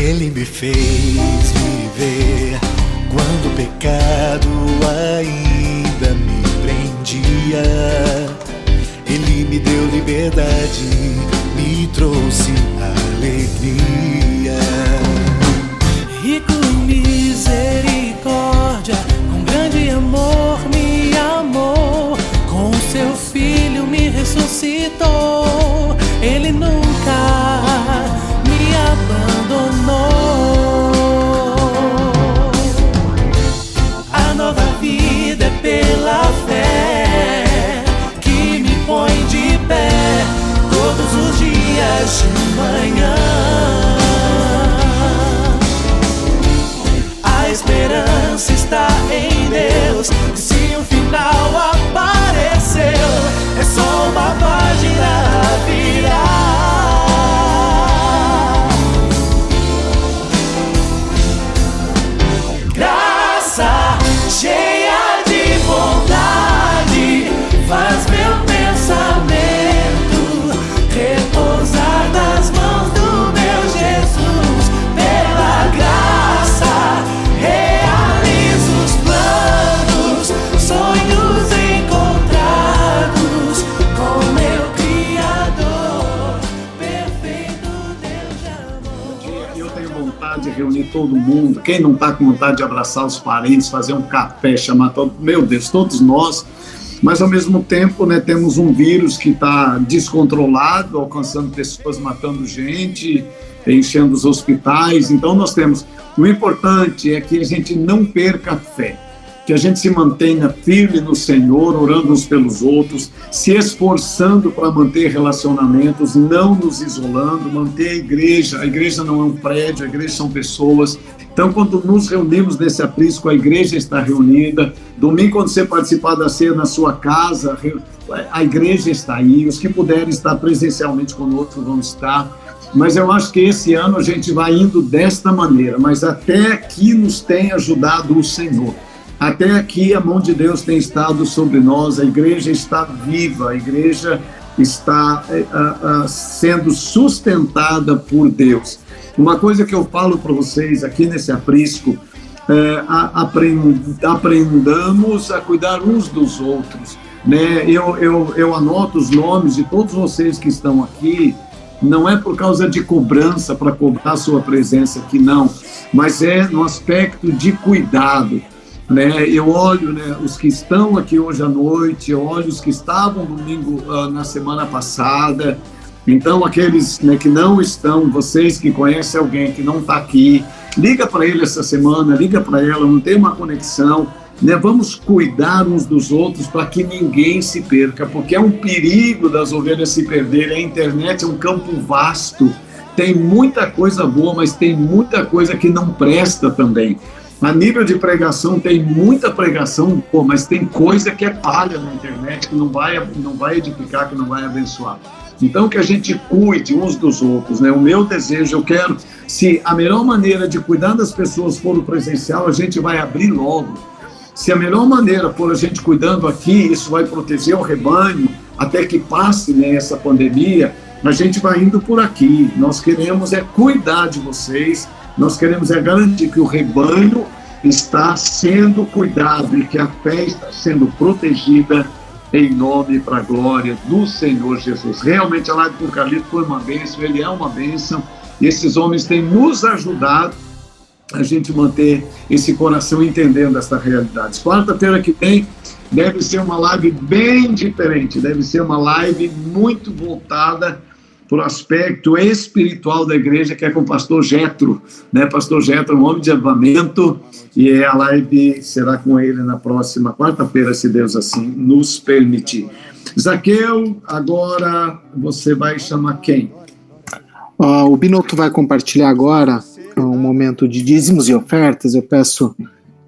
Ele me fez viver quando o pecado ainda me prendia. Ele me deu liberdade, me trouxe alegria. Rico em misericórdia, com grande amor me amou, com seu filho me ressuscitou. Ele nunca me abandonou. A nova vida é pela fé que me põe de pé todos os dias de manhã. A esperança está em Deus, e se o final apareceu, é só uma página a virar. Graça cheia de bondade faz meu pensamento repousar nas mãos do meu Jesus. Pela graça realizo os planos, sonhos encontrados com meu Criador, perfeito Deus de amor. Eu tenho vontade de reunir todo mundo. Quem não está com vontade de abraçar os parentes, fazer um café, chamar todo... Meu Deus, todos nós. Mas, ao mesmo tempo, né, temos um vírus que está descontrolado, alcançando pessoas, matando gente, enchendo os hospitais. Então, nós temos... O importante é que a gente não perca a fé, que a gente se mantenha firme no Senhor, orando uns pelos outros, se esforçando para manter relacionamentos, não nos isolando, manter a igreja não é um prédio, a igreja são pessoas. Então, quando nos reunimos nesse aprisco, a igreja está reunida. Domingo, quando você participar da ceia na sua casa, a igreja está aí. Os que puderem estar presencialmente conosco vão estar. Mas eu acho que esse ano a gente vai indo desta maneira. Mas até aqui nos tem ajudado o Senhor. Até aqui a mão de Deus tem estado sobre nós. A igreja está viva, a igreja está sendo sustentada por Deus. Uma coisa que eu falo para vocês aqui nesse aprisco, aprendamos a cuidar uns dos outros, né? Eu anoto os nomes de todos vocês que estão aqui, não é por causa de cobrança, para cobrar a sua presença aqui, não, mas é no aspecto de cuidado, né? Eu olho, né, os que estão aqui hoje à noite, eu olho os que estavam domingo na semana passada. Então, aqueles, né, que não estão, vocês que conhecem alguém que não está aqui, liga para ele essa semana, liga para ela, não tem uma conexão, né? Vamos cuidar uns dos outros para que ninguém se perca, porque é um perigo das ovelhas se perderem. A internet é um campo vasto, tem muita coisa boa, mas tem muita coisa que não presta também. A nível de pregação, tem muita pregação, mas tem coisa que é palha na internet, que não vai edificar, que não vai abençoar. Então, que a gente cuide uns dos outros, né? O meu desejo, eu quero, se a melhor maneira de cuidar das pessoas for o presencial, a gente vai abrir logo. Se a melhor maneira for a gente cuidando aqui, isso vai proteger o rebanho, até que passe, né, essa pandemia, a gente vai indo por aqui. Nós queremos cuidar de vocês, nós queremos garantir que o rebanho está sendo cuidado e que a fé está sendo protegida, em nome para a glória do Senhor Jesus. Realmente a live com o Carlito foi uma bênção, ele é uma bênção, e esses homens têm nos ajudado a gente manter esse coração entendendo essa realidade. Quarta-feira que vem deve ser uma live bem diferente, deve ser uma live muito voltada para o aspecto espiritual da igreja, que é com o pastor Jetro, né? Pastor Jetro, um homem de avivamento, e a live será com ele na próxima quarta-feira, se Deus assim nos permitir. Zaqueu, agora você vai chamar quem? O Binotto vai compartilhar agora um momento de dízimos e ofertas. Eu peço,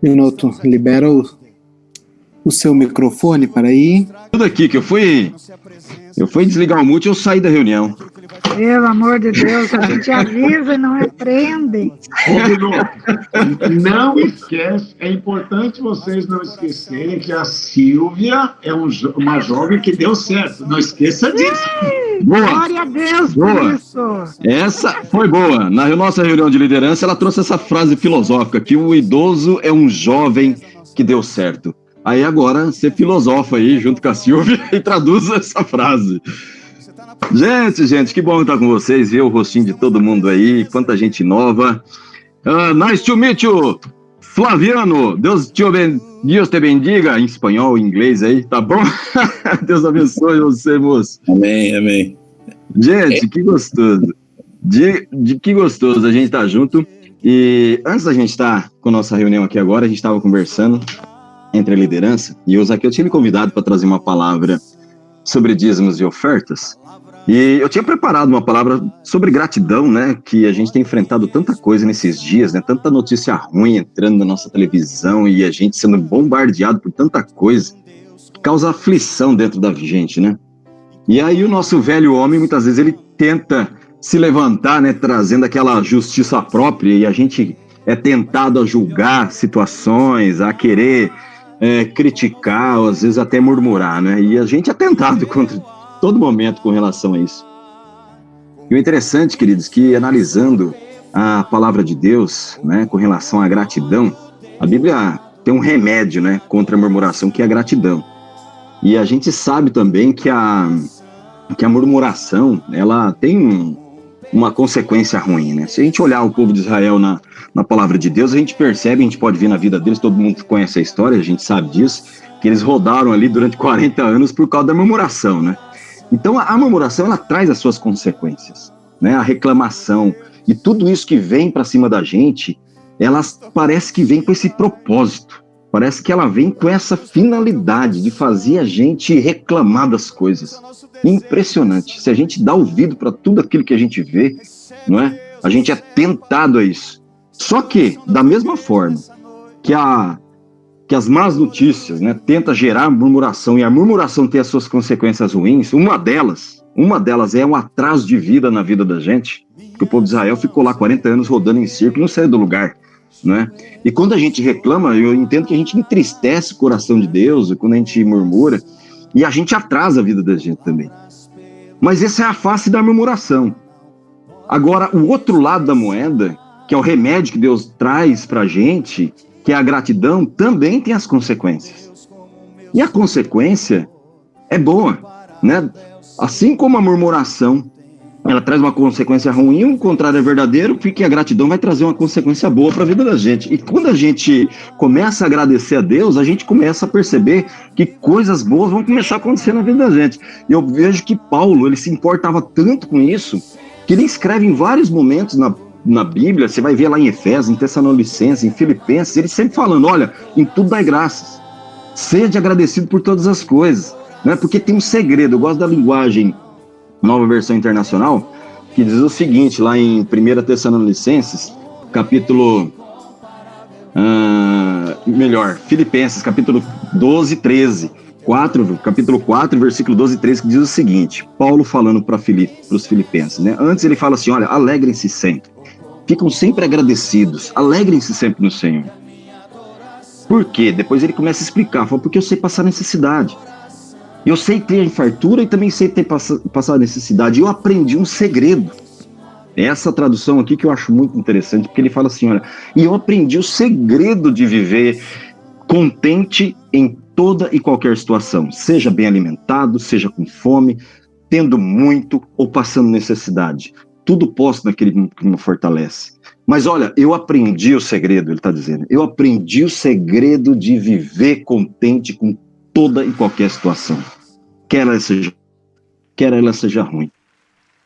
Binotto, libera o seu microfone para ir. Tudo aqui, que eu fui desligar o mute e eu saí da reunião. Pelo amor de Deus, a gente avisa e não repreende. Não esquece, é importante vocês não esquecerem que a Silvia é uma jovem que deu certo. Não esqueça disso. Boa. Glória a Deus Boa. por isso. Essa foi boa. Na nossa reunião de liderança, ela trouxe essa frase filosófica, que o idoso é um jovem que deu certo. Aí agora você filosofa aí, junto com a Silvia, e traduz essa frase. Gente, que bom estar com vocês, ver o rostinho de todo mundo aí, quanta gente nova. Nice to meet you, Flaviano. Deus te bendiga, em espanhol, em inglês aí, tá bom? Deus abençoe você, moço. Amém. Gente, que gostoso. Que gostoso a gente estar junto. E antes da gente estar com a nossa reunião aqui agora, a gente estava conversando entre a liderança, e o Zaqueu tinha me convidado para trazer uma palavra sobre dízimos e ofertas. E eu tinha preparado uma palavra sobre gratidão, né? Que a gente tem enfrentado tanta coisa nesses dias, né? Tanta notícia ruim entrando na nossa televisão e a gente sendo bombardeado por tanta coisa que causa aflição dentro da gente, né? E aí o nosso velho homem, muitas vezes, ele tenta se levantar, né? Trazendo aquela justiça própria, e a gente é tentado a julgar situações, a querer criticar, ou às vezes até murmurar, né? E a gente é tentado contra todo momento com relação a isso. E o interessante, queridos, que analisando a palavra de Deus, né, com relação à gratidão, a Bíblia tem um remédio, né, contra a murmuração, que é a gratidão. E a gente sabe também que a murmuração, ela tem uma consequência ruim, né? Se a gente olhar o povo de Israel na palavra de Deus, a gente percebe, a gente pode ver na vida deles, todo mundo conhece a história, a gente sabe disso, que eles rodaram ali durante 40 anos por causa da murmuração, né? Então a murmuração, ela traz as suas consequências, né? A reclamação e tudo isso que vem para cima da gente, ela parece que vem com esse propósito, parece que ela vem com essa finalidade de fazer a gente reclamar das coisas. Impressionante. Se a gente dá ouvido para tudo aquilo que a gente vê, não é? A gente é tentado a isso. Só que, da mesma forma que as más notícias, né, tenta gerar murmuração, e a murmuração tem as suas consequências ruins, uma delas é um atraso de vida na vida da gente, porque o povo de Israel ficou lá 40 anos rodando em círculo e não saiu do lugar, né? E quando a gente reclama, eu entendo que a gente entristece o coração de Deus, quando a gente murmura, e a gente atrasa a vida da gente também. Mas essa é a face da murmuração. Agora, o outro lado da moeda, que é o remédio que Deus traz pra gente, que é a gratidão, também tem as consequências. E a consequência é boa, né? Assim como a murmuração, ela traz uma consequência ruim, o contrário é verdadeiro, porque a gratidão vai trazer uma consequência boa para a vida da gente. E quando a gente começa a agradecer a Deus, a gente começa a perceber que coisas boas vão começar a acontecer na vida da gente. E eu vejo que Paulo, ele se importava tanto com isso, que ele escreve em vários momentos na Bíblia, você vai ver lá em Efésios, em Tessalonicenses, em Filipenses, ele sempre falando, olha, em tudo dai graças, seja agradecido por todas as coisas, né? Porque tem um segredo. Eu gosto da linguagem Nova Versão Internacional, que diz o seguinte, lá em 1 Tessalonicenses, Filipenses, capítulo 12, 13, capítulo 4, versículo 12 e 13, que diz o seguinte, Paulo falando para os filipenses, né? Antes ele fala assim, olha, alegrem-se sempre, ficam sempre agradecidos, alegrem-se sempre no Senhor. Por quê? Depois ele começa a explicar, fala, porque eu sei passar necessidade. Eu sei ter fartura e também sei passar necessidade. Eu aprendi um segredo. Essa tradução aqui que eu acho muito interessante, porque ele fala assim, olha, e eu aprendi o segredo de viver contente em toda e qualquer situação, seja bem alimentado, seja com fome, tendo muito ou passando necessidade. Tudo posso naquele que me fortalece. Mas olha, eu aprendi o segredo, ele está dizendo, eu aprendi o segredo de viver contente com toda e qualquer situação, quer ela seja ruim.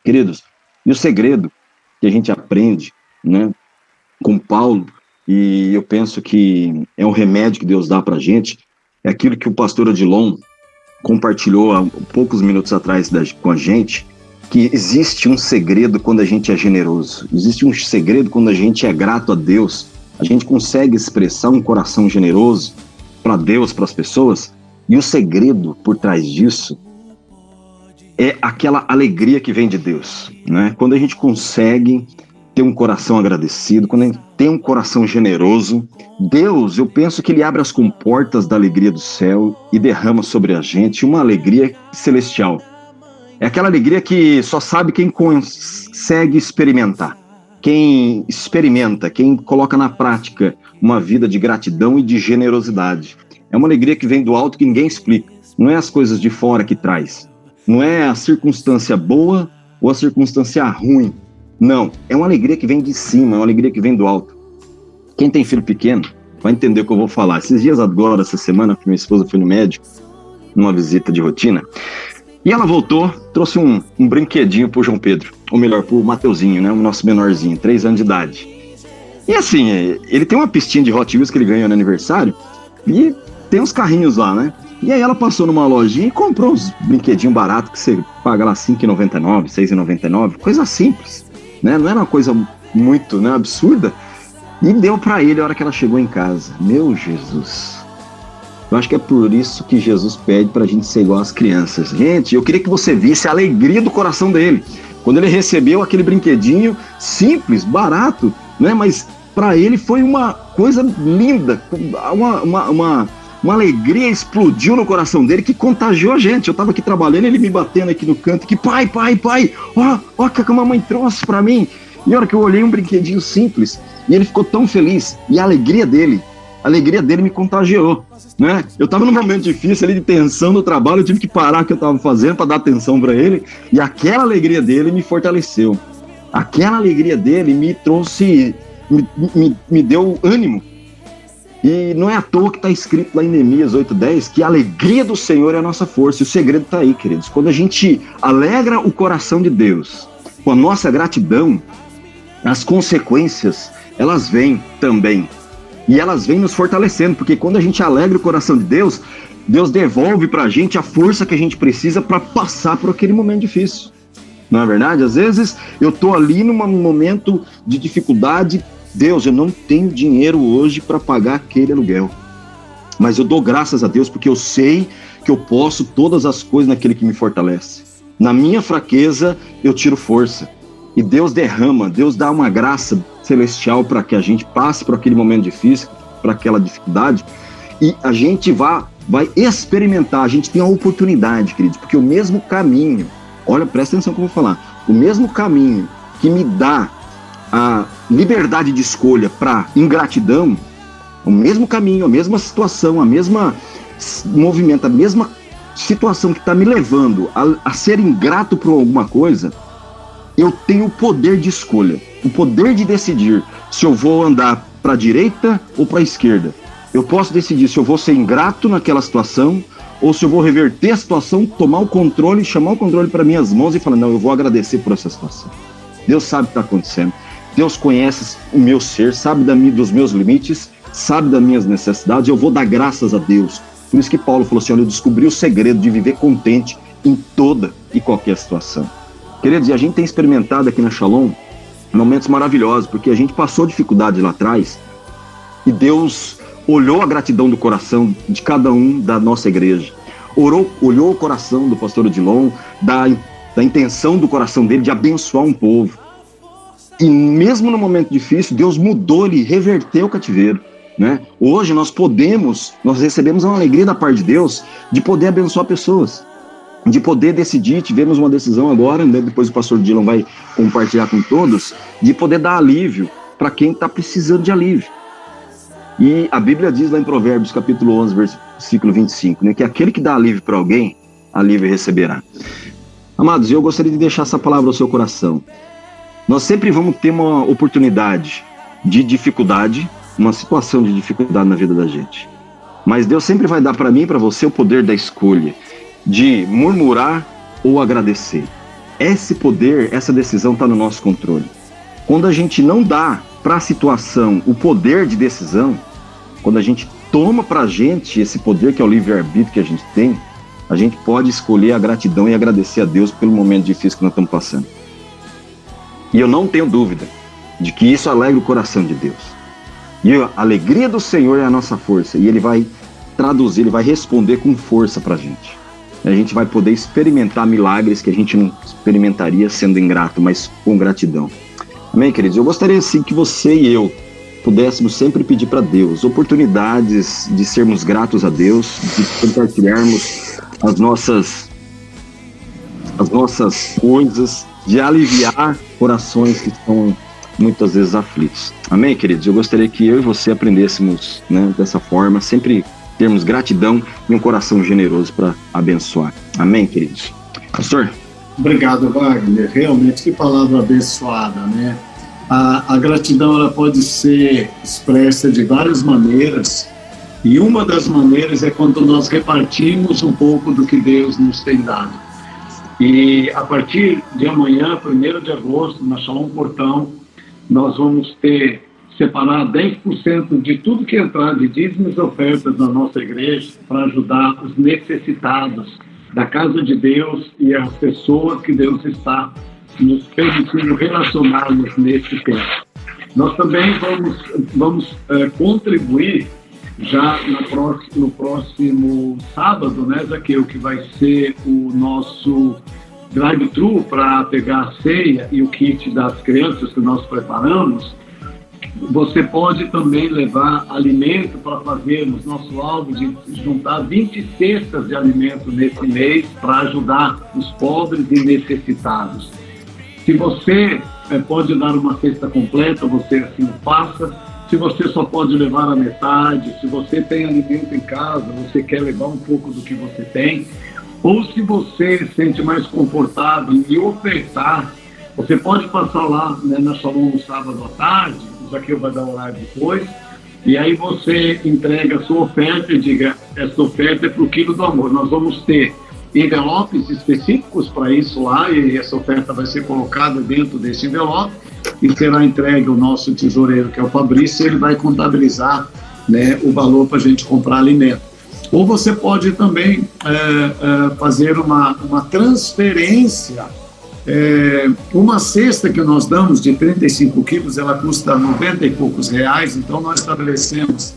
Queridos, e o segredo que a gente aprende, né, com Paulo, e eu penso que é um remédio que Deus dá pra gente, é aquilo que o pastor Odilon compartilhou há poucos minutos atrás com a gente, que existe um segredo quando a gente é generoso, existe um segredo quando a gente é grato a Deus, a gente consegue expressar um coração generoso para Deus, para as pessoas, e o segredo por trás disso é aquela alegria que vem de Deus, né? Quando a gente consegue ter um coração agradecido, quando a gente tem um coração generoso, Deus, eu penso que Ele abre as comportas da alegria do céu e derrama sobre a gente uma alegria celestial. É aquela alegria que só sabe quem consegue experimentar. Quem experimenta, quem coloca na prática uma vida de gratidão e de generosidade. É uma alegria que vem do alto que ninguém explica. Não é as coisas de fora que traz. Não é a circunstância boa ou a circunstância ruim. Não, é uma alegria que vem de cima, é uma alegria que vem do alto. Quem tem filho pequeno vai entender o que eu vou falar. Esses dias agora, essa semana, minha esposa foi no médico, numa visita de rotina, e ela voltou, trouxe um brinquedinho pro João Pedro, ou melhor, pro Mateuzinho, né, o nosso menorzinho, 3 anos de idade. E assim, ele tem uma pistinha de Hot Wheels que ele ganhou no aniversário, e tem uns carrinhos lá, né? E aí ela passou numa lojinha e comprou uns brinquedinhos baratos que você paga lá R$5,99, R$6,99, coisa simples, né? Não era uma coisa muito, né, absurda. E deu pra ele a hora que ela chegou em casa. Meu Jesus. Eu acho que é por isso que Jesus pede pra gente ser igual às crianças. Gente, eu queria que você visse a alegria do coração dele. Quando ele recebeu aquele brinquedinho simples, barato, né? Mas pra ele foi uma coisa linda, uma alegria explodiu no coração dele que contagiou a gente. Eu tava aqui trabalhando, ele me batendo aqui no canto, que pai, ó que a mamãe trouxe pra mim. E a hora que eu olhei um brinquedinho simples, e ele ficou tão feliz, e a alegria dele me contagiou, né? Eu tava num momento difícil ali de tensão no trabalho, eu tive que parar o que eu tava fazendo para dar atenção para ele, e aquela alegria dele me fortaleceu. Aquela alegria dele me trouxe, me deu ânimo. E não é à toa que está escrito lá em Neemias 8:10 que a alegria do Senhor é a nossa força. E o segredo está aí, queridos. Quando a gente alegra o coração de Deus com a nossa gratidão, as consequências, elas vêm também. E elas vêm nos fortalecendo, porque quando a gente alegra o coração de Deus, Deus devolve para a gente a força que a gente precisa para passar por aquele momento difícil. Não é verdade? Às vezes eu estou ali num momento de dificuldade. Deus, eu não tenho dinheiro hoje para pagar aquele aluguel, mas eu dou graças a Deus porque eu sei que eu posso todas as coisas naquele que me fortalece. Na minha fraqueza eu tiro força e Deus derrama, Deus dá uma graça celestial para que a gente passe por aquele momento difícil, para aquela dificuldade, e a gente vai experimentar, a gente tem a oportunidade, queridos, porque o mesmo caminho, olha, presta atenção no que eu vou falar, o mesmo caminho que me dá a liberdade de escolha para ingratidão, o mesmo caminho, a mesma situação, a mesma movimento, a mesma situação que está me levando a ser ingrato por alguma coisa, eu tenho o poder de escolha, o poder de decidir se eu vou andar para a direita ou para a esquerda. Eu posso decidir se eu vou ser ingrato naquela situação ou se eu vou reverter a situação, tomar o controle, chamar o controle para minhas mãos e falar, não, eu vou agradecer por essa situação. Deus sabe o que está acontecendo. Deus conhece o meu ser, sabe dos meus limites, sabe das minhas necessidades, eu vou dar graças a Deus. Por isso que Paulo falou assim, olha, eu descobri o segredo de viver contente em toda e qualquer situação. Queridos, e a gente tem experimentado aqui na Shalom momentos maravilhosos, porque a gente passou dificuldade lá atrás e Deus olhou a gratidão do coração de cada um da nossa igreja, olhou o coração do pastor Odilon, da intenção do coração dele de abençoar um povo. E mesmo no momento difícil, Deus mudou, Ele reverteu o cativeiro, né? Hoje nós recebemos uma alegria da parte de Deus de poder abençoar pessoas, de poder decidir, tivemos uma decisão agora, né? Depois o pastor Dylan vai compartilhar com todos, de poder dar alívio para quem está precisando de alívio. E a Bíblia diz lá em Provérbios, capítulo 11, versículo 25, né? Que aquele que dá alívio para alguém, alívio receberá. Amados, eu gostaria de deixar essa palavra ao seu coração. Nós sempre vamos ter uma oportunidade de dificuldade, uma situação de dificuldade na vida da gente. Mas Deus sempre vai dar para mim e para você o poder da escolha, de murmurar ou agradecer. Esse poder, essa decisão está no nosso controle. Quando a gente não dá para a situação o poder de decisão, quando a gente toma para a gente esse poder que é o livre-arbítrio que a gente tem, a gente pode escolher a gratidão e agradecer a Deus pelo momento difícil que nós estamos passando. E eu não tenho dúvida de que isso alegra o coração de Deus. E a alegria do Senhor é a nossa força. E Ele vai traduzir, Ele vai responder com força para a gente. A gente vai poder experimentar milagres que a gente não experimentaria sendo ingrato, mas com gratidão. Amém, queridos? Eu gostaria assim que você e eu pudéssemos sempre pedir para Deus oportunidades de sermos gratos a Deus, de compartilharmos as nossas as nossas coisas, de aliviar corações que estão muitas vezes aflitos. Amém, queridos? Eu gostaria que eu e você aprendêssemos, né, dessa forma, sempre termos gratidão e um coração generoso para abençoar. Amém, queridos? Pastor? Obrigado, Wagner. Realmente, que palavra abençoada, né? A gratidão, ela pode ser expressa de várias maneiras, e uma das maneiras é quando nós repartimos um pouco do que Deus nos tem dado. E a partir de amanhã, 1º de agosto, na Shalom Portão, nós vamos separar 10% de tudo que entrar de dízimos e ofertas na nossa igreja para ajudar os necessitados da casa de Deus e as pessoas que Deus está nos permitindo relacionarmos nesse tempo. Nós também vamos contribuir já no próximo sábado, né, Zaqueu, que vai ser o nosso drive-thru para pegar a ceia e o kit das crianças que nós preparamos. Você pode também levar alimento para fazermos nosso alvo de juntar 20 cestas de alimento nesse mês para ajudar os pobres e necessitados. Se você pode dar uma cesta completa, você assim o faça. Se você só pode levar a metade, se você tem alimento em casa, você quer levar um pouco do que você tem, ou se você se sente mais confortável em ofertar, você pode passar lá, né, na Shalom no sábado à tarde, isso aqui eu vou dar um horário depois, e aí você entrega a sua oferta e diga, essa oferta é para o quilo do amor. Nós vamos ter envelopes específicos para isso lá, e essa oferta vai ser colocada dentro desse envelope e será entregue ao nosso tesoureiro, que é o Fabrício, e ele vai contabilizar, né, o valor para a gente comprar alimento. Ou você pode também fazer uma transferência. Uma cesta que nós damos de 35 quilos, ela custa 90 e poucos reais, então nós estabelecemos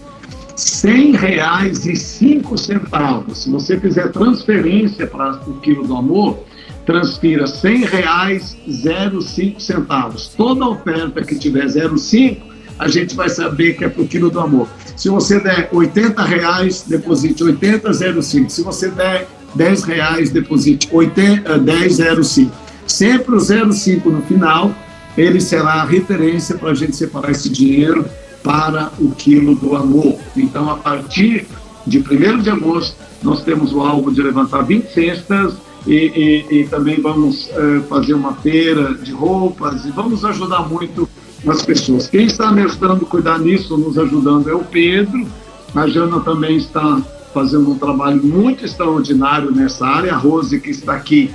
R$100,05. Se você fizer transferência para o quilo do amor, transfira R$100,05. Toda oferta que tiver 0,5, a gente vai saber que é para o quilo do amor. Se você der R$80, deposite 80,05. Se você der R$10, deposite 10,05. Sempre o 0,5 no final, ele será a referência para a gente separar esse dinheiro para o quilo do amor. Então, a partir de 1º de agosto, nós temos o alvo de levantar 20 cestas e também vamos fazer uma feira de roupas e vamos ajudar muito as pessoas. Quem está me ajudando a cuidar nisso, nos ajudando, é o Pedro. A Jana também está fazendo um trabalho muito extraordinário nessa área. A Rose, que está aqui,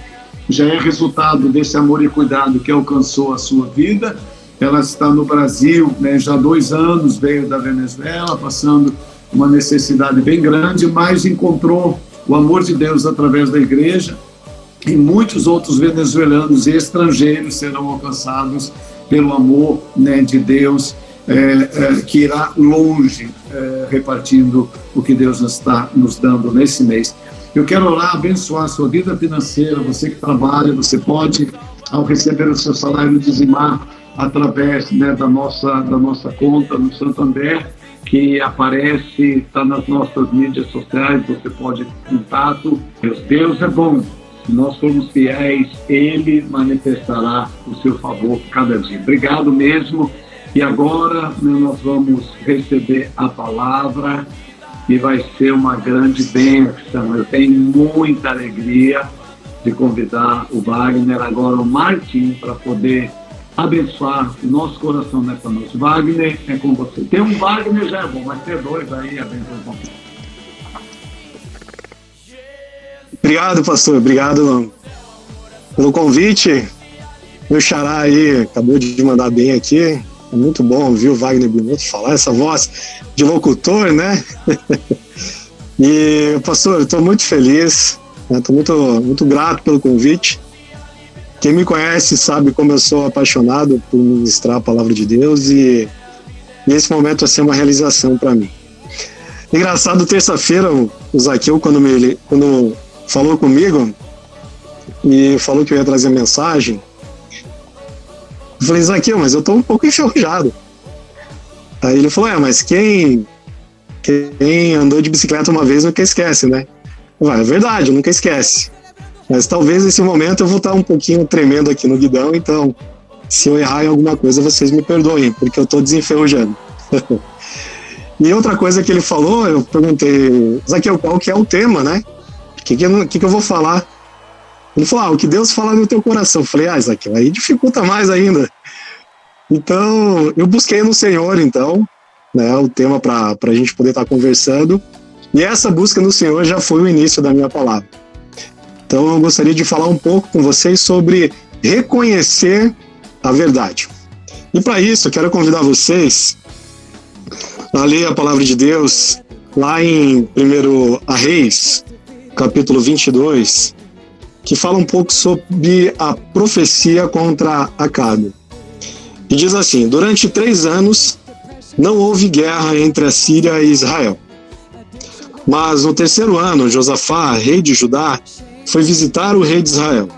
já é resultado desse amor e cuidado que alcançou a sua vida. Ela está no Brasil, né, já há 2 anos, veio da Venezuela, passando uma necessidade bem grande, mas encontrou o amor de Deus através da igreja, e muitos outros venezuelanos e estrangeiros serão alcançados pelo amor, né, de Deus, que irá longe, repartindo o que Deus está nos dando nesse mês. Eu quero orar, abençoar a sua vida financeira. Você que trabalha, você pode, ao receber o seu salário, dizimar através, né, da nossa conta no Santander, que aparece, está nas nossas mídias sociais. Você pode ter contato. Deus é bom. Se nós formos fiéis, Ele manifestará o seu favor cada dia. Obrigado mesmo. E agora, né, nós vamos receber a palavra e vai ser uma grande bênção. Eu tenho muita alegria de convidar o Wagner, agora o Martim, para poder abençoar o nosso coração nessa noite. Wagner, é com você. Ter um Wagner já é bom, mas ter 2 aí abençoa um pouquinho. Obrigado, pastor. Obrigado pelo convite. Meu xará aí acabou de mandar bem aqui. É muito bom ouvir o Wagner Binotto falar, essa voz de locutor, né? E, pastor, eu estou muito feliz, estou muito grato pelo convite. Quem me conhece sabe como eu sou apaixonado por ministrar a palavra de Deus, e esse momento vai ser uma realização para mim. Engraçado, terça-feira, o Zaqueu, quando falou comigo e falou que eu ia trazer mensagem, eu falei, Zaqueu, mas eu estou um pouco enferrujado. Aí ele falou, mas quem andou de bicicleta uma vez nunca esquece, né? Eu falei, é verdade, nunca esquece. Mas talvez nesse momento eu vou estar um pouquinho tremendo aqui no guidão, então se eu errar em alguma coisa, vocês me perdoem, porque eu estou desenferrujando. E outra coisa que ele falou, eu perguntei, Zaqueu, qual que é o tema, né? O que eu vou falar? Ele falou, o que Deus fala no teu coração. Eu falei, Zaqueu, aí dificulta mais ainda. Então, eu busquei no Senhor, então, né, o tema para a gente poder estar conversando. E essa busca no Senhor já foi o início da minha palavra. Então, eu gostaria de falar um pouco com vocês sobre reconhecer a verdade. E para isso, eu quero convidar vocês a ler a palavra de Deus lá em 1 Reis, capítulo 22, que fala um pouco sobre a profecia contra Acabe. E diz assim: durante 3 anos não houve guerra entre a Síria e Israel. Mas no 3º ano, Josafá, rei de Judá, foi visitar o rei de Israel.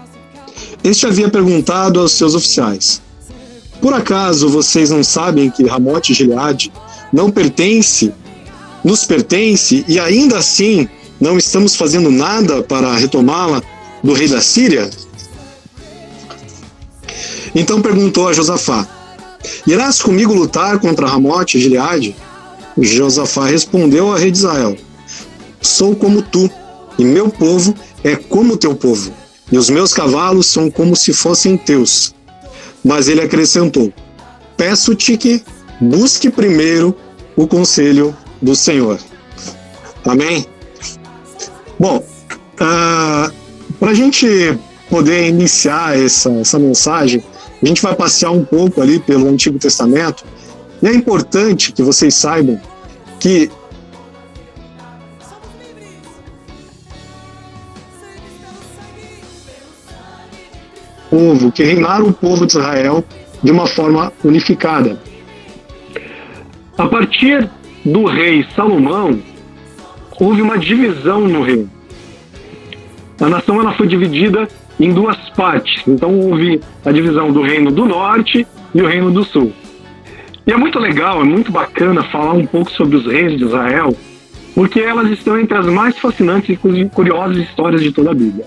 Este havia perguntado aos seus oficiais: por acaso vocês não sabem que Ramote Gileade nos pertence, e ainda assim não estamos fazendo nada para retomá-la do rei da Síria? Então perguntou a Josafá: irás comigo lutar contra Ramote Gileade? Josafá respondeu ao rei de Israel: sou como tu, e meu povo é como teu povo, e os meus cavalos são como se fossem teus. Mas ele acrescentou: peço-te que busque primeiro o conselho do Senhor. Amém? Bom, para a gente poder iniciar essa mensagem, a gente vai passear um pouco ali pelo Antigo Testamento, e é importante que vocês saibam que que reinaram o povo de Israel de uma forma unificada. A partir do rei Salomão, houve uma divisão no reino. A nação ela foi dividida em 2 partes. Então houve a divisão do reino do norte e o reino do sul. E é muito legal, é muito bacana falar um pouco sobre os reis de Israel, porque elas estão entre as mais fascinantes e curiosas histórias de toda a Bíblia.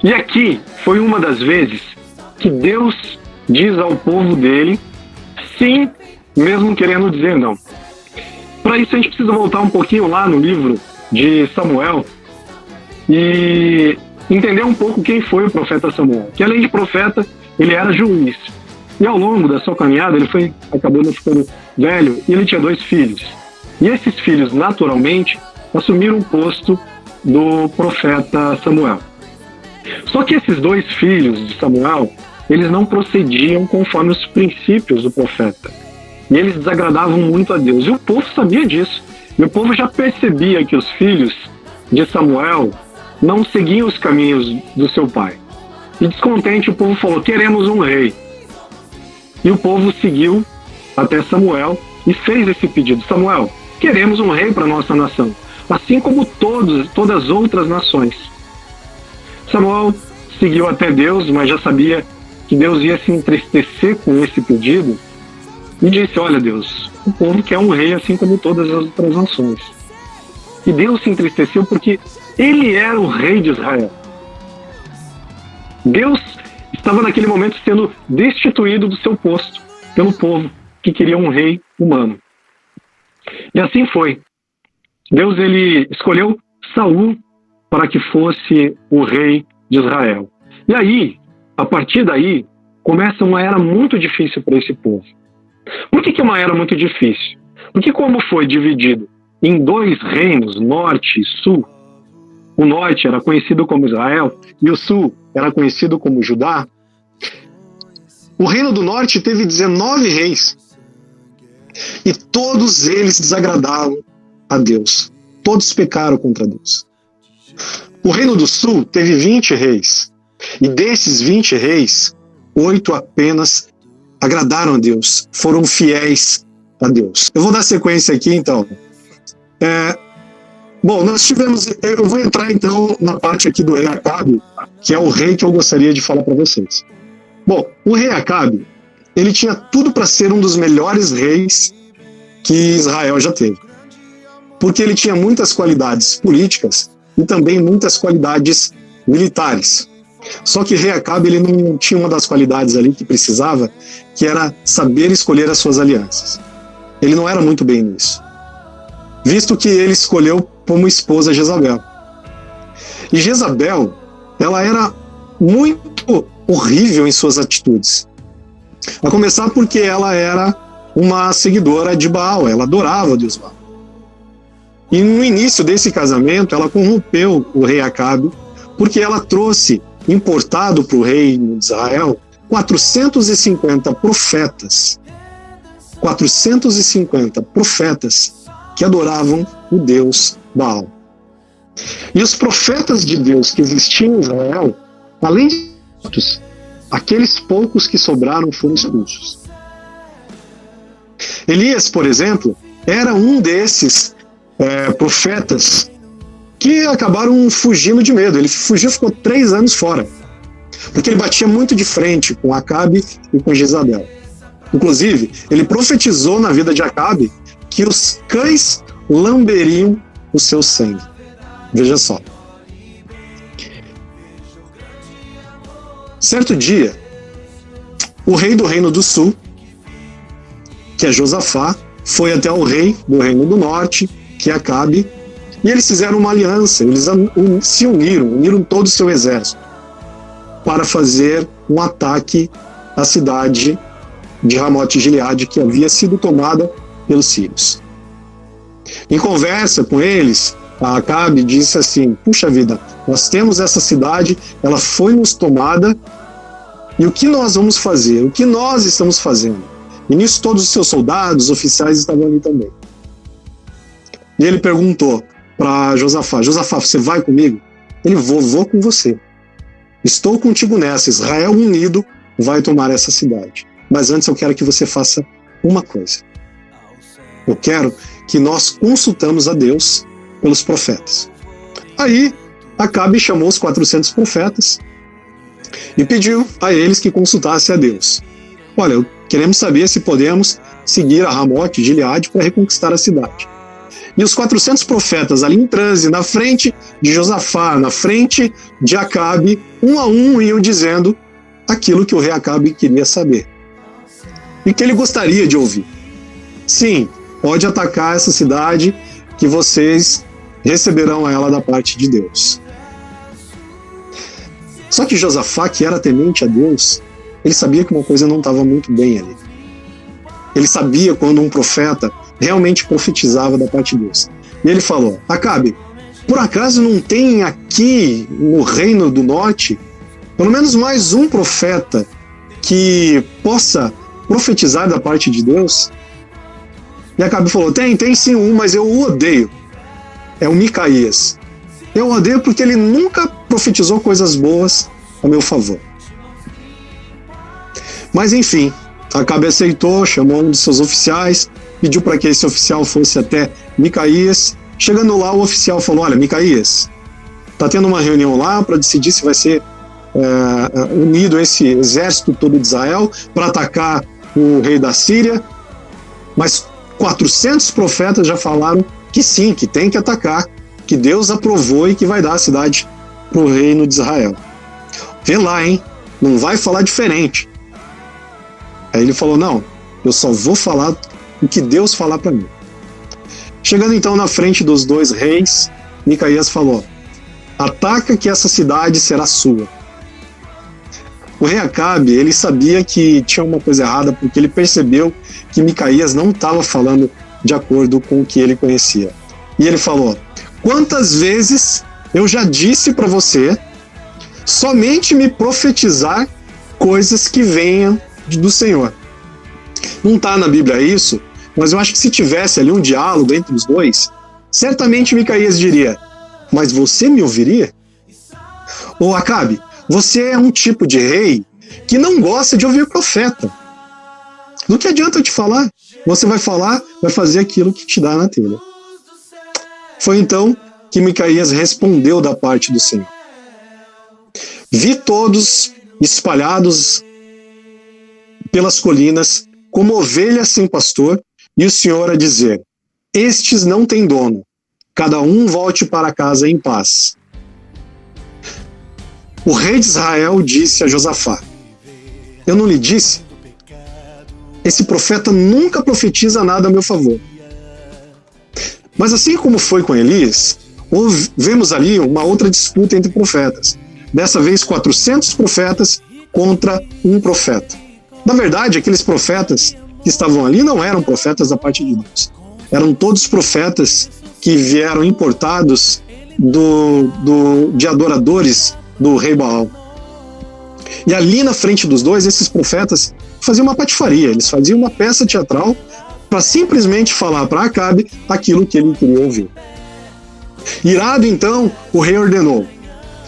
E aqui foi uma das vezes que Deus diz ao povo dele sim, mesmo querendo dizer não. Para isso a gente precisa voltar um pouquinho lá no livro de Samuel e entender um pouco quem foi o profeta Samuel. Que além de profeta, ele era juiz. E ao longo da sua caminhada, ele acabou ficando velho e ele tinha 2 filhos. E esses filhos, naturalmente, assumiram o posto do profeta Samuel. Só que esses 2 filhos de Samuel, eles não procediam conforme os princípios do profeta. E eles desagradavam muito a Deus. E o povo sabia disso. E o povo já percebia que os filhos de Samuel não seguiam os caminhos do seu pai. E descontente, o povo falou: queremos um rei. E o povo seguiu até Samuel e fez esse pedido: Samuel, queremos um rei para a nossa nação, assim como todas as outras nações. Samuel seguiu até Deus, mas já sabia que Deus ia se entristecer com esse pedido e disse: olha, Deus, o povo quer um rei assim como todas as outras nações. E Deus se entristeceu porque ele era o rei de Israel. Deus estava naquele momento sendo destituído do seu posto pelo povo que queria um rei humano. E assim foi. Deus ele escolheu Saul para que fosse o rei de Israel. E aí, a partir daí, começa uma era muito difícil para esse povo. Por que é uma era muito difícil? Porque como foi dividido em 2 reinos, norte e sul, o norte era conhecido como Israel e o sul era conhecido como Judá, o reino do norte teve 19 reis. E todos eles desagradaram a Deus. Todos pecaram contra Deus. O reino do sul teve 20 reis. E desses 20 reis, 8 apenas agradaram a Deus. Foram fiéis a Deus. Eu vou dar sequência aqui, então. Bom, nós tivemos... Eu vou entrar, então, na parte aqui do rei Acabe, que é o rei que eu gostaria de falar para vocês. Bom, o rei Acabe, ele tinha tudo para ser um dos melhores reis que Israel já teve. Porque ele tinha muitas qualidades políticas e também muitas qualidades militares. Só que rei Acabe, ele não tinha uma das qualidades ali que precisava, que era saber escolher as suas alianças. Ele não era muito bem nisso, visto que ele escolheu como esposa Jezabel. E Jezabel, ela era muito horrível em suas atitudes. A começar porque ela era uma seguidora de Baal, ela adorava o Deus Baal. E no início desse casamento, ela corrompeu o rei Acabe, porque ela trouxe, importado para o reino de Israel, 450 profetas. 450 profetas que adoravam o Deus Baal. E os profetas de Deus que existiam em Israel, além de muitos, aqueles poucos que sobraram foram expulsos. Elias, por exemplo, era um desses profetas que acabaram fugindo de medo. Ele fugiu, ficou 3 anos fora, porque ele batia muito de frente com Acabe e com Jezabel. Inclusive, ele profetizou na vida de Acabe que os cães lamberiam o seu sangue. Veja só. Certo dia, o rei do Reino do Sul, que é Josafá, foi até o rei do Reino do Norte, que é Acabe, e eles fizeram uma aliança, eles se uniram todo o seu exército para fazer um ataque à cidade de Ramote-Gileade, que havia sido tomada pelos sírios. Em conversa com eles, Acabe disse assim: puxa vida, nós temos essa cidade, ela foi nos tomada, e o que nós vamos fazer? O que nós estamos fazendo? E nisso todos os seus soldados, oficiais estavam ali também. E ele perguntou para Josafá: Josafá, você vai comigo? Ele: vou com você. Estou contigo nessa. Israel unido vai tomar essa cidade. Mas antes eu quero que você faça uma coisa. Eu quero que nós consultamos a Deus pelos profetas. Aí Acabe chamou os 400 profetas e pediu a eles que consultassem a Deus. Olha, queremos saber se podemos seguir a Ramote-Gileade para reconquistar a cidade. E os 400 profetas ali em transe, na frente de Josafá, na frente de Acabe, um a um iam dizendo aquilo que o rei Acabe queria saber e que ele gostaria de ouvir. Sim, pode atacar essa cidade, que vocês receberão ela da parte de Deus. Só que Josafá, que era temente a Deus, ele sabia que uma coisa não estava muito bem ali. Ele sabia quando um profeta realmente profetizava da parte de Deus. E ele falou: Acabe, por acaso não tem aqui no Reino do Norte pelo menos mais um profeta que possa profetizar da parte de Deus? E Acabe falou: tem sim um, mas eu o odeio. É o Micaías. Eu o odeio porque ele nunca profetizou coisas boas a meu favor. Mas enfim, Acabe aceitou, chamou um de seus oficiais, pediu para que esse oficial fosse até Micaías. Chegando lá, o oficial falou: olha, Micaías, está tendo uma reunião lá para decidir se vai ser unido esse exército todo de Israel para atacar o rei da Síria, mas 400 profetas já falaram que sim, que tem que atacar, que Deus aprovou e que vai dar a cidade para o reino de Israel. Vê lá, hein? Não vai falar diferente. Aí ele falou: não, eu só vou falar o que Deus falar para mim. Chegando então na frente dos 2 reis, Micaías falou: ataca que essa cidade será sua. O rei Acabe, ele sabia que tinha uma coisa errada, porque ele percebeu que Micaías não estava falando de acordo com o que ele conhecia. E ele falou: quantas vezes eu já disse para você somente me profetizar coisas que venham do Senhor. Não está na Bíblia isso, mas eu acho que se tivesse ali um diálogo entre os dois, certamente Micaías diria: mas você me ouviria? Ou Acabe, você é um tipo de rei que não gosta de ouvir profeta. Do que adianta eu te falar? Você vai falar, vai fazer aquilo que te dá na telha. Foi então que Micaías respondeu da parte do Senhor: vi todos espalhados pelas colinas como ovelhas sem pastor, e o Senhor a dizer: estes não têm dono, cada um volte para casa em paz. O rei de Israel disse a Josafá: eu não lhe disse? Esse profeta nunca profetiza nada a meu favor. Mas assim como foi com Elias, vemos ali uma outra disputa entre profetas. Dessa vez 400 profetas contra um profeta. Na verdade, aqueles profetas que estavam ali não eram profetas da parte de Deus. Eram todos profetas que vieram importados de adoradores do rei Baal. E ali na frente dos dois, esses profetas faziam uma patifaria, eles faziam uma peça teatral para simplesmente falar para Acabe aquilo que ele queria ouvir. Irado, então, o rei ordenou: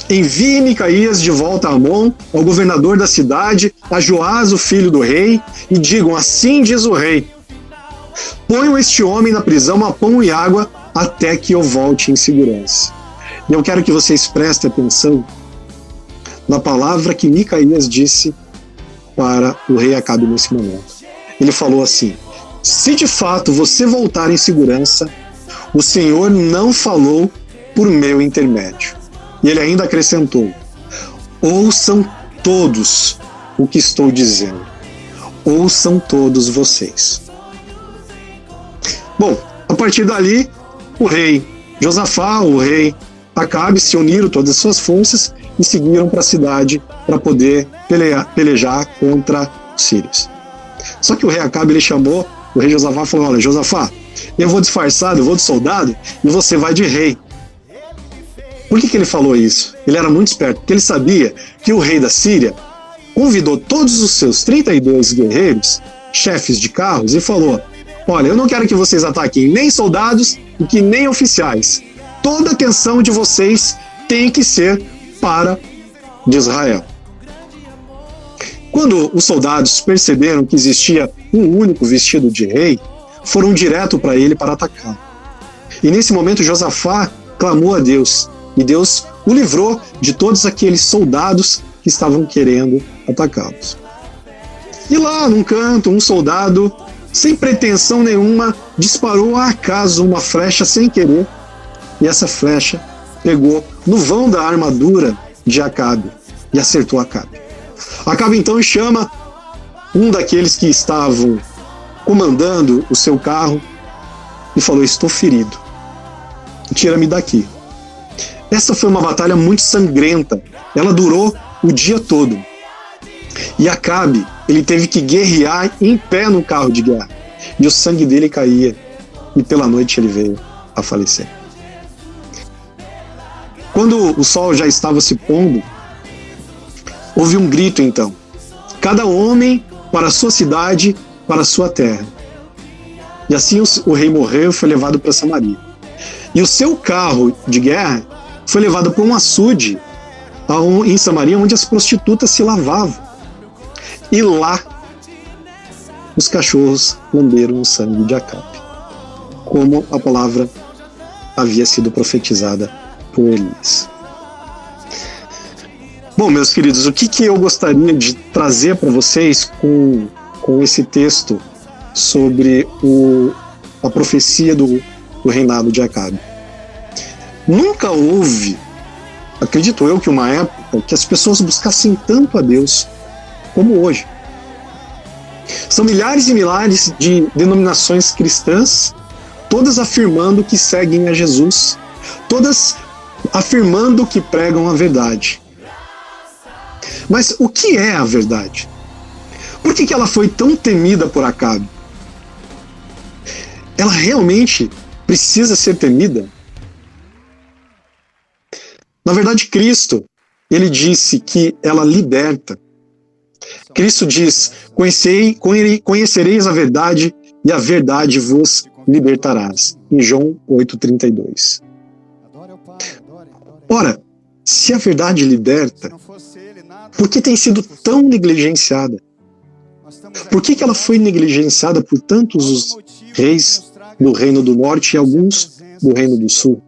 envie Micaías de volta a Amon, ao governador da cidade, a Joás, o filho do rei, e digam: assim diz o rei, ponham este homem na prisão a pão e água até que eu volte em segurança. E eu quero que vocês prestem atenção na palavra que Micaías disse para o rei Acabe nesse momento. Ele falou assim: se de fato você voltar em segurança, o Senhor não falou por meu intermédio. E ele ainda acrescentou: ouçam todos o que estou dizendo. Ouçam todos vocês. Bom, a partir dali, o rei Josafá, o rei Acabe se uniram todas as suas forças e seguiram para a cidade para poder pelejar contra os sírios. Só que o rei Acabe, ele chamou o rei Josafá e falou: olha, Josafá, eu vou disfarçado, eu vou de soldado e você vai de rei. Por que ele falou isso? Ele era muito esperto, porque ele sabia que o rei da Síria convidou todos os seus 32 guerreiros, chefes de carros, e falou: olha, eu não quero que vocês ataquem nem soldados e que nem oficiais. Toda a atenção de vocês tem que ser para de Israel. Quando os soldados perceberam que existia um único vestido de rei, foram direto para ele para atacá-lo. E nesse momento Josafá clamou a Deus, e Deus o livrou de todos aqueles soldados que estavam querendo atacá-los. E lá num canto, um soldado, sem pretensão nenhuma, disparou a acaso uma flecha sem querer, e essa flecha pegou no vão da armadura de Acabe e acertou Acabe. Acabe então chama um daqueles que estavam comandando o seu carro e falou: estou ferido, tira-me daqui. Essa foi uma batalha muito sangrenta, ela durou o dia todo. E Acabe, ele teve que guerrear em pé no carro de guerra, e o sangue dele caía, e pela noite ele veio a falecer. Quando o sol já estava se pondo, houve um grito então: cada homem para a sua cidade, para a sua terra. E assim o rei morreu e foi levado para Samaria. E o seu carro de guerra foi levado para um açude em Samaria, onde as prostitutas se lavavam. E lá os cachorros lamberam o sangue de Acabe, como a palavra havia sido profetizada por Elias. Bom, meus queridos, o que eu gostaria de trazer para vocês com esse texto sobre a profecia do reinado de Acabe? Nunca houve, acredito eu, que uma época que as pessoas buscassem tanto a Deus como hoje. São milhares e milhares de denominações cristãs, todas afirmando que seguem a Jesus, todas afirmando que pregam a verdade. Mas o que é a verdade? Por que ela foi tão temida por Acabe? Ela realmente precisa ser temida? Na verdade, Cristo, ele disse que ela liberta. Cristo diz: conhecereis a verdade e a verdade vos libertarás. Em João 8,32. Ora, se a verdade liberta, por que tem sido tão negligenciada? Por que ela foi negligenciada por tantos os reis do Reino do Norte e alguns do Reino do Sul?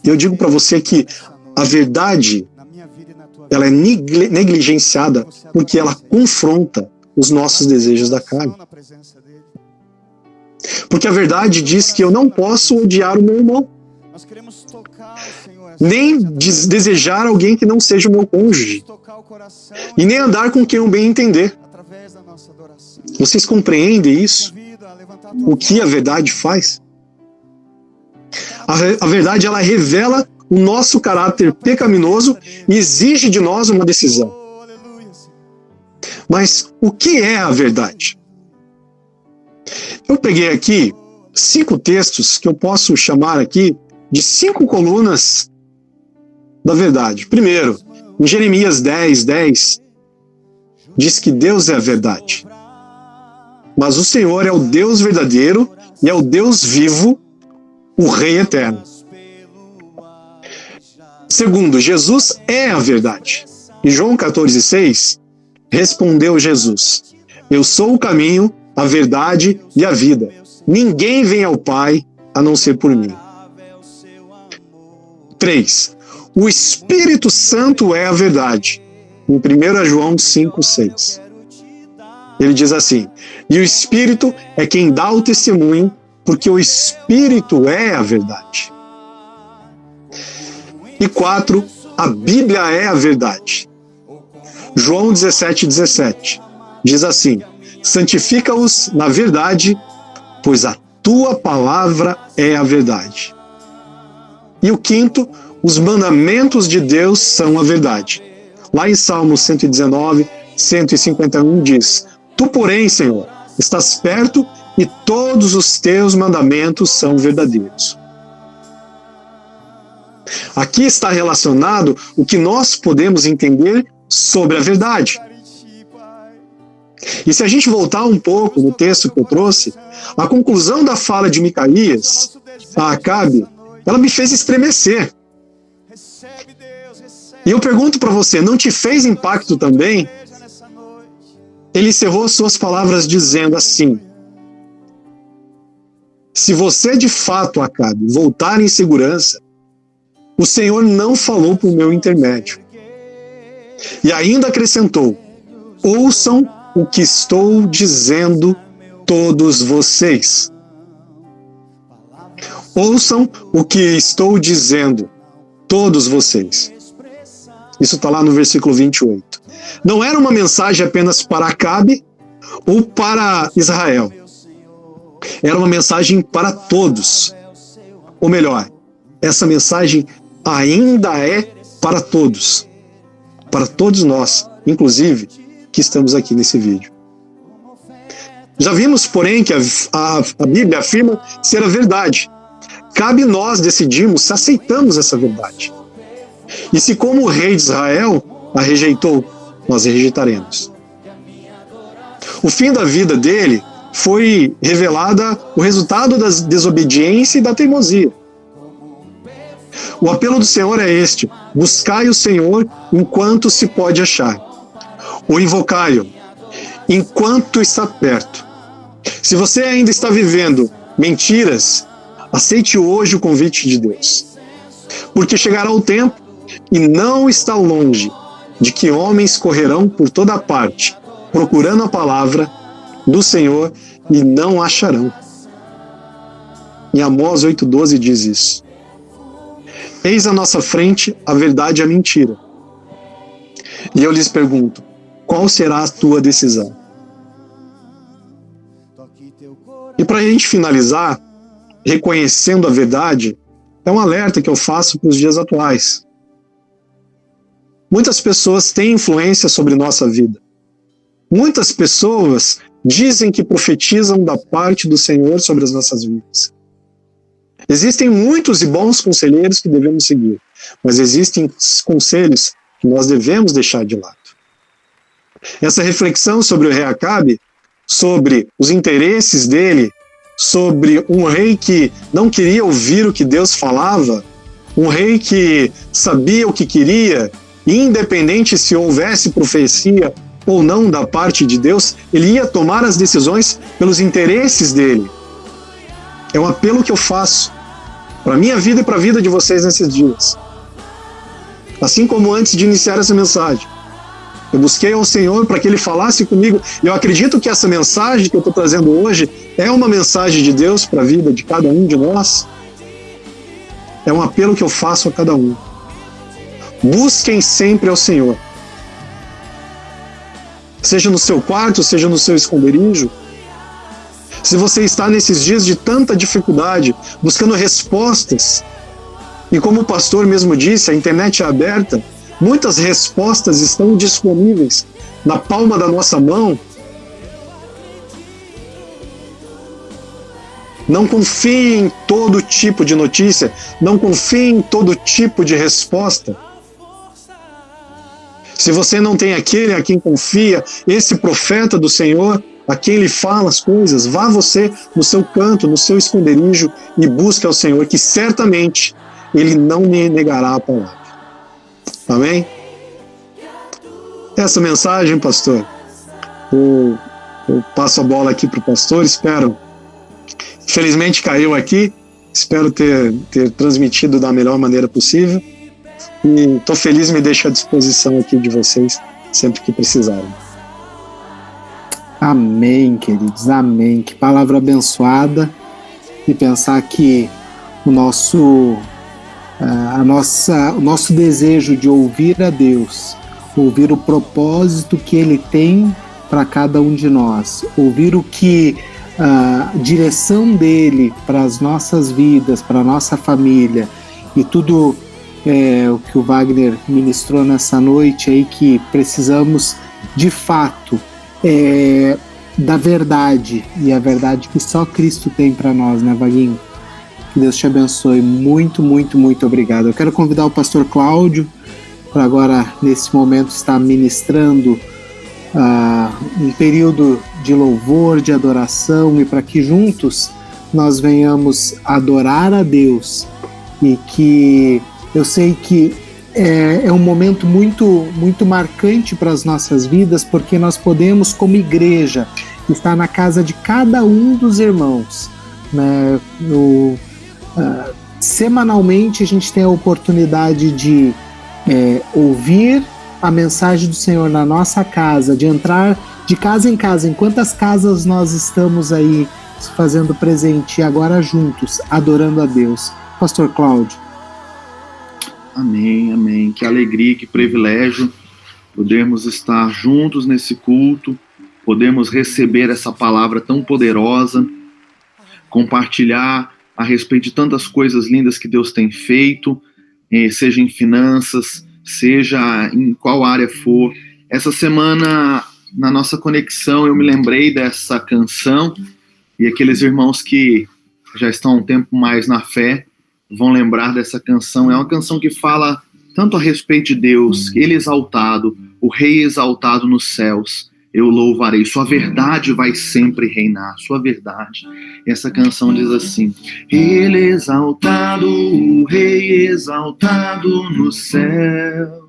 E eu digo para você que a verdade, ela é negligenciada porque ela confronta os nossos desejos da carne. Porque a verdade diz que eu não posso odiar o meu irmão. nem desejar alguém que não seja o meu cônjuge, e nem andar com quem eu bem entender. Vocês compreendem isso? O que a verdade faz? A verdade, ela revela o nosso caráter pecaminoso e exige de nós uma decisão. Mas o que é a verdade? Eu peguei aqui 5 textos que eu posso chamar aqui de 5 colunas da verdade. Primeiro, em Jeremias 10:10, diz que Deus é a verdade. Mas o Senhor é o Deus verdadeiro e é o Deus vivo, o Rei eterno. Segundo, Jesus é a verdade. Em João 14:6, respondeu Jesus: eu sou o caminho, a verdade e a vida. Ninguém vem ao Pai a não ser por mim. 3. O Espírito Santo é a verdade. Em 1 João 5:6. Ele diz assim: e o Espírito é quem dá o testemunho, porque o Espírito é a verdade. E 4. A Bíblia é a verdade. João 17:17 diz assim: santifica-os na verdade, pois a tua palavra é a verdade. E o 5. Os mandamentos de Deus são a verdade. Lá em Salmo 119, 151 diz: tu, porém, Senhor, estás perto e todos os teus mandamentos são verdadeiros. Aqui está relacionado o que nós podemos entender sobre a verdade. E se a gente voltar um pouco no texto que eu trouxe, a conclusão da fala de Micaías a Acabe, ela me fez estremecer. E eu pergunto para você, não te fez impacto também? Ele encerrou suas palavras dizendo assim: se você de fato, Acabe, voltar em segurança, o Senhor não falou por meu intermédio. E ainda acrescentou: ouçam o que estou dizendo, todos vocês. Ouçam o que estou dizendo, todos vocês. Isso está lá no versículo 28. Não era uma mensagem apenas para Acabe ou para Israel. Era uma mensagem para todos. Ou melhor, essa mensagem ainda é para todos. Para todos nós, inclusive, que estamos aqui nesse vídeo. Já vimos, porém, que a Bíblia afirma ser a verdade. Cabe nós decidirmos se aceitamos essa verdade. E se, como o rei de Israel a rejeitou, nós a rejeitaremos. O fim da vida dele foi revelada o resultado da desobediência e da teimosia. O apelo do Senhor é este: buscai o Senhor enquanto se pode achar, ou invocai-o enquanto está perto. Se você ainda está vivendo mentiras, aceite hoje o convite de Deus, porque chegará o tempo, e não está longe, de que homens correrão por toda parte, procurando a palavra do Senhor, e não acharão. Em Amós 8:12 diz isso. Eis à nossa frente a verdade e a mentira. E eu lhes pergunto, qual será a tua decisão? E para a gente finalizar, reconhecendo a verdade, é um alerta que eu faço para os dias atuais. Muitas pessoas têm influência sobre nossa vida. Muitas pessoas dizem que profetizam da parte do Senhor sobre as nossas vidas. Existem muitos e bons conselheiros que devemos seguir, mas existem conselhos que nós devemos deixar de lado. Essa reflexão sobre o rei Acabe, sobre os interesses dele, sobre um rei que não queria ouvir o que Deus falava, um rei que sabia o que queria, e independente se houvesse profecia ou não da parte de Deus, ele ia tomar as decisões pelos interesses dele. É um apelo que eu faço para a minha vida e para a vida de vocês nesses dias. Assim como antes de iniciar essa mensagem, eu busquei ao Senhor para que Ele falasse comigo, e eu acredito que essa mensagem que eu estou trazendo hoje é uma mensagem de Deus para a vida de cada um de nós. é um apelo que eu faço a cada um. Busquem sempre ao Senhor. Seja no seu quarto, seja no seu esconderijo. Se você está nesses dias de tanta dificuldade, buscando respostas, e como o pastor mesmo disse, a internet é aberta, muitas respostas estão disponíveis na palma da nossa mão. Não confie em todo tipo de notícia, não confie em todo tipo de resposta. Se você não tem aquele a quem confia, esse profeta do Senhor, a quem ele fala as coisas, vá você no seu canto, no seu esconderijo e busque ao Senhor, que certamente ele não lhe negará a palavra. Amém? Essa mensagem, pastor, eu passo a bola aqui para o pastor, espero. Infelizmente caiu aqui, espero ter transmitido da melhor maneira possível. E estou feliz, me deixo à disposição aqui de vocês, sempre que precisarem. Amém, queridos, amém. Que palavra abençoada. E pensar que o nosso desejo de ouvir a Deus, ouvir o propósito que Ele tem para cada um de nós, ouvir o que a direção dele para as nossas vidas, para a nossa família, e tudo o que o Wagner ministrou nessa noite aí, que precisamos de fato da verdade, e a verdade que só Cristo tem para nós, né, Vaguinho? Que Deus te abençoe, muito, muito, muito obrigado. Eu quero convidar o pastor Cláudio para agora, nesse momento, estar ministrando um período de louvor, de adoração, e para que juntos nós venhamos adorar a Deus, e que eu sei que é um momento muito, muito marcante para as nossas vidas, porque nós podemos, como igreja, estar na casa de cada um dos irmãos, né? Semanalmente a gente tem a oportunidade de ouvir a mensagem do Senhor na nossa casa, de entrar de casa em casa. Em quantas casas nós estamos aí fazendo presente, agora juntos, adorando a Deus? Pastor Cláudio. Amém, amém. Que alegria, que privilégio podermos estar juntos nesse culto, podemos receber essa palavra tão poderosa, compartilhar a respeito de tantas coisas lindas que Deus tem feito, seja em finanças, seja em qual área for. Essa semana, na nossa conexão, eu me lembrei dessa canção, e aqueles irmãos que já estão há um tempo mais na fé vão lembrar dessa canção. É uma canção que fala tanto a respeito de Deus, Ele exaltado, o Rei exaltado nos céus. Eu louvarei, sua verdade vai sempre reinar, sua verdade. E essa canção diz assim: Ele exaltado, o Rei exaltado nos céus.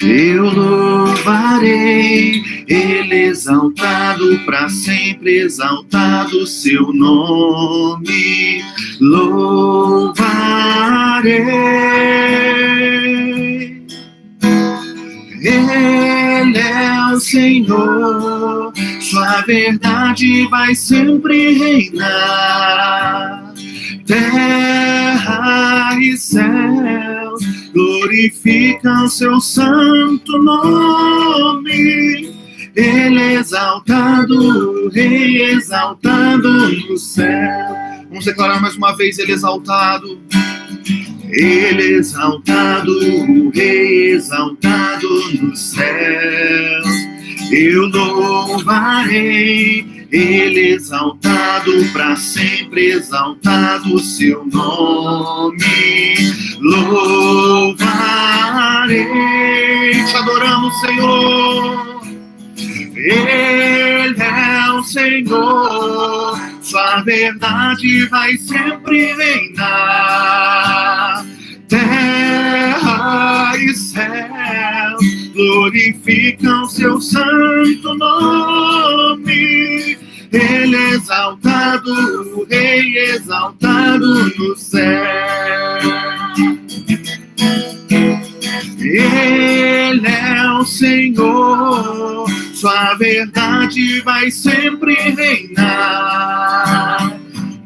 Eu louvarei, Ele exaltado, para sempre exaltado seu nome. Louvarei. Ele é o Senhor, sua verdade vai sempre reinar. Terra e céus glorificam seu santo nome. Ele é exaltado, o Rei exaltado no céu. Vamos declarar mais uma vez: Ele é exaltado. Ele exaltado, o Rei exaltado nos céus. Eu louvarei, Ele exaltado, para sempre exaltado seu nome. Louvarei, te adoramos, Senhor. Ele é o Senhor, sua verdade vai sempre reinar. Terra e céu glorificam seu santo nome. Ele é exaltado, o Rei exaltado no céu. Ele é o Senhor, sua verdade vai sempre reinar.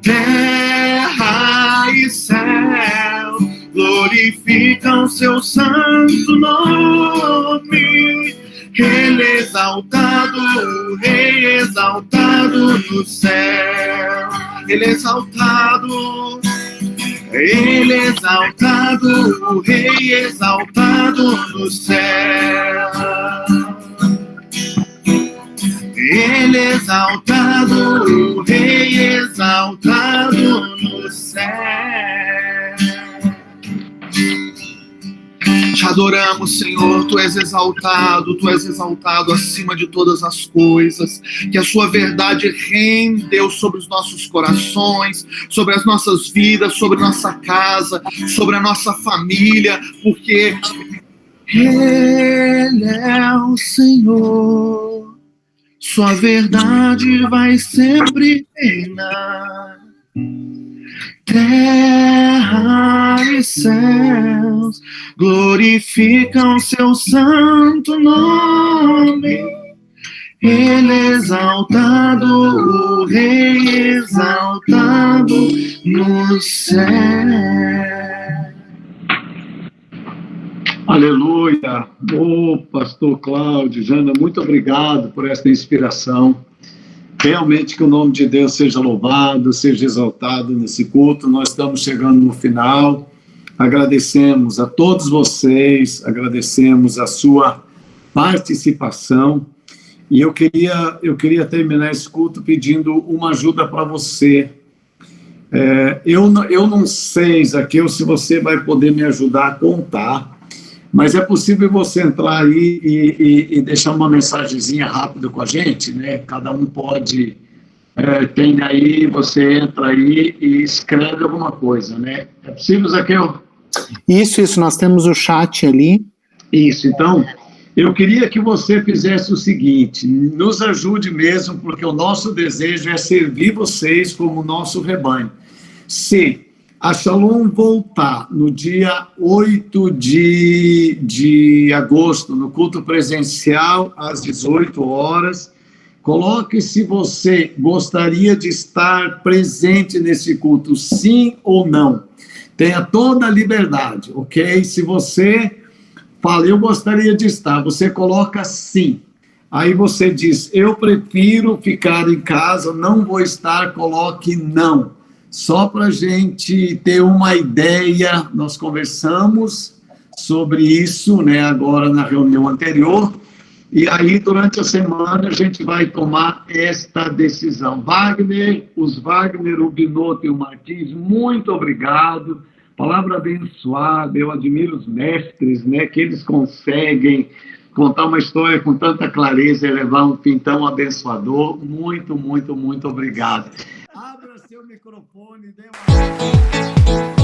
Terra e céu glorifica o seu santo nome. Ele é exaltado, o Rei exaltado no céu. Ele é exaltado, Ele é exaltado, o Rei exaltado no céu. Ele é exaltado, o Rei exaltado no céu. Te adoramos, Senhor, Tu és exaltado acima de todas as coisas. Que a Sua verdade reine, Deus, sobre os nossos corações, sobre as nossas vidas, sobre nossa casa, sobre a nossa família, porque Ele é o Senhor. Sua verdade vai sempre reinar. Terra e céus glorificam seu santo nome. Ele é exaltado, o Rei exaltado no céu. Aleluia! Pastor Cláudio, Jana, muito obrigado por esta inspiração. Realmente que o nome de Deus seja louvado, seja exaltado nesse culto. Nós estamos chegando no final. Agradecemos a todos vocês, agradecemos a sua participação. E eu queria terminar esse culto pedindo uma ajuda para você. Eu não sei, Zaqueu, se você vai poder me ajudar a contar, mas é possível você entrar aí e deixar uma mensagenzinha rápida com a gente, né? Cada um pode, tem aí, você entra aí e escreve alguma coisa, né? É possível, Zaqueu? Isso, nós temos o chat ali. Isso, então, eu queria que você fizesse o seguinte, nos ajude mesmo, porque o nosso desejo é servir vocês como nosso rebanho. Se a Shalom voltar no dia 8 de agosto, no culto presencial, às 18 horas, coloque se você gostaria de estar presente nesse culto, sim ou não. Tenha toda a liberdade, ok? Se você fala, eu gostaria de estar, você coloca sim. Aí você diz, eu prefiro ficar em casa, não vou estar, coloque não. Só para a gente ter uma ideia, nós conversamos sobre isso, né, agora na reunião anterior, e aí durante a semana a gente vai tomar esta decisão. Wagner, o Binotto e o Martins, muito obrigado, palavra abençoada, eu admiro os mestres, né, que eles conseguem contar uma história com tanta clareza e levar um fim tão abençoador. Muito, muito, muito obrigado. Abra seu microfone, dê uma...